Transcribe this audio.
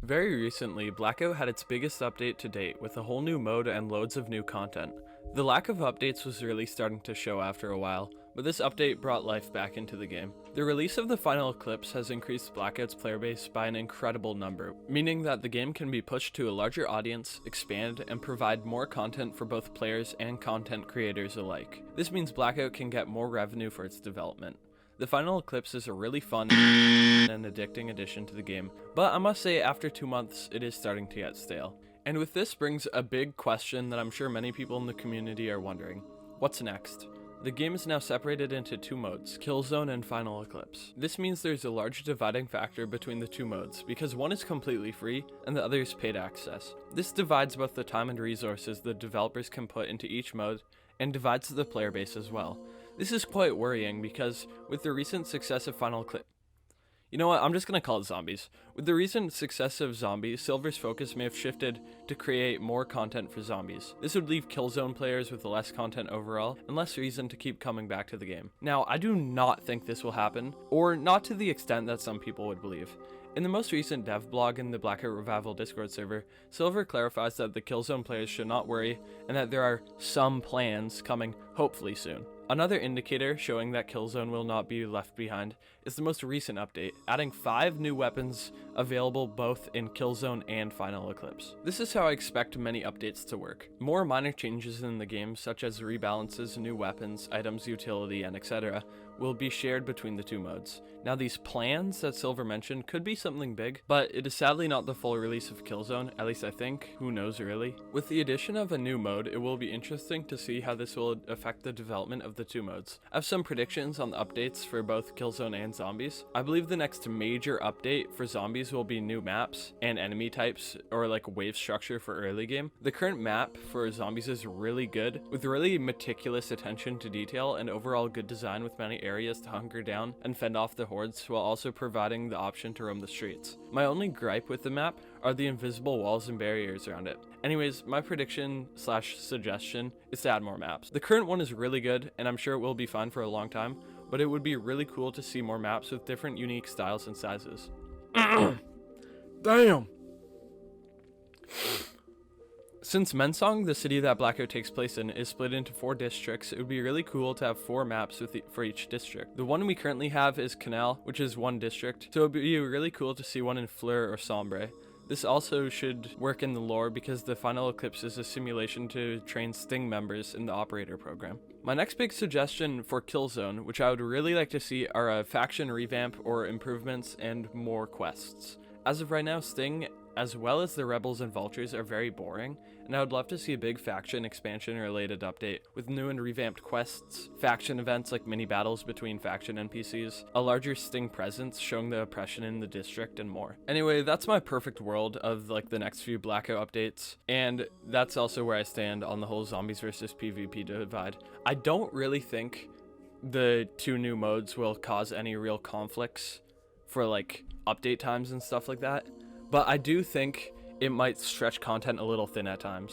Very recently, Blackout had its biggest update to date with a whole new mode and loads of new content. The lack of updates was really starting to show after a while, but this update brought life back into the game. The release of the final Eclipse has increased Blackout's player base by an incredible number, meaning that the game can be pushed to a larger audience, expand, and provide more content for both players and content creators alike. This means Blackout can get more revenue for its development. The final Eclipse is a really fun and addicting addition to the game, but I must say after 2 months it is starting to get stale. And with this brings a big question that I'm sure many people in the community are wondering. What's next? The game is now separated into two modes, Killzone and Final Eclipse. This means there's a large dividing factor between the two modes, because one is completely free and the other is paid access. This divides both the time and resources the developers can put into each mode, and divides the player base as well. This is quite worrying because with the recent success of Final Eclipse, you know what, I'm just gonna call it Zombies. With the recent success of Zombies, Silver's focus may have shifted to create more content for Zombies. This would leave Killzone players with less content overall, and less reason to keep coming back to the game. Now, I do not think this will happen, or not to the extent that some people would believe. In the most recent dev blog in the Blackout Revival Discord server, Silver clarifies that the Killzone players should not worry, and that there are some plans coming hopefully soon. Another indicator showing that Killzone will not be left behind is the most recent update, adding 5 new weapons available both in Killzone and Final Eclipse. This is how I expect many updates to work. More minor changes in the game, such as rebalances, new weapons, items, utility, and etc., will be shared between the two modes. Now these plans that Silver mentioned could be something big, but it is sadly not the full release of Killzone, at least I think. Who knows really? With the addition of a new mode, it will be interesting to see how this will affect the development of the two modes. I have some predictions on the updates for both Killzone and Zombies. I believe the next major update for Zombies will be new maps and enemy types, or like wave structure for early game. The current map for Zombies is really good, with really meticulous attention to detail and overall good design, with many areas to hunker down and fend off the hordes while also providing the option to roam the streets. My only gripe with the map are the invisible walls and barriers around it. Anyways, my prediction slash suggestion is to add more maps. The current one is really good, and I'm sure it will be fine for a long time, but it would be really cool to see more maps with different unique styles and sizes. Damn! Since Mensong, the city that Blackout takes place in, is split into 4 districts, it would be really cool to have 4 maps for each district. The one we currently have is Canal, which is 1 district, so it would be really cool to see one in Fleur or Sombre. This also should work in the lore because the Final Eclipse is a simulation to train Sting members in the Operator program. My next big suggestion for Killzone, which I would really like to see, are a faction revamp or improvements and more quests. As of right now, Sting, as well as the Rebels and Vultures, are very boring, and I would love to see a big faction expansion related update with new and revamped quests, faction events like mini battles between faction NPCs, a larger Sting presence showing the oppression in the district, and more. Anyway, that's my perfect world of like the next few Blackout updates, and that's also where I stand on the whole Zombies versus PvP divide. I don't really think the 2 new modes will cause any real conflicts for like update times and stuff like that, but I do think it might stretch content a little thin at times.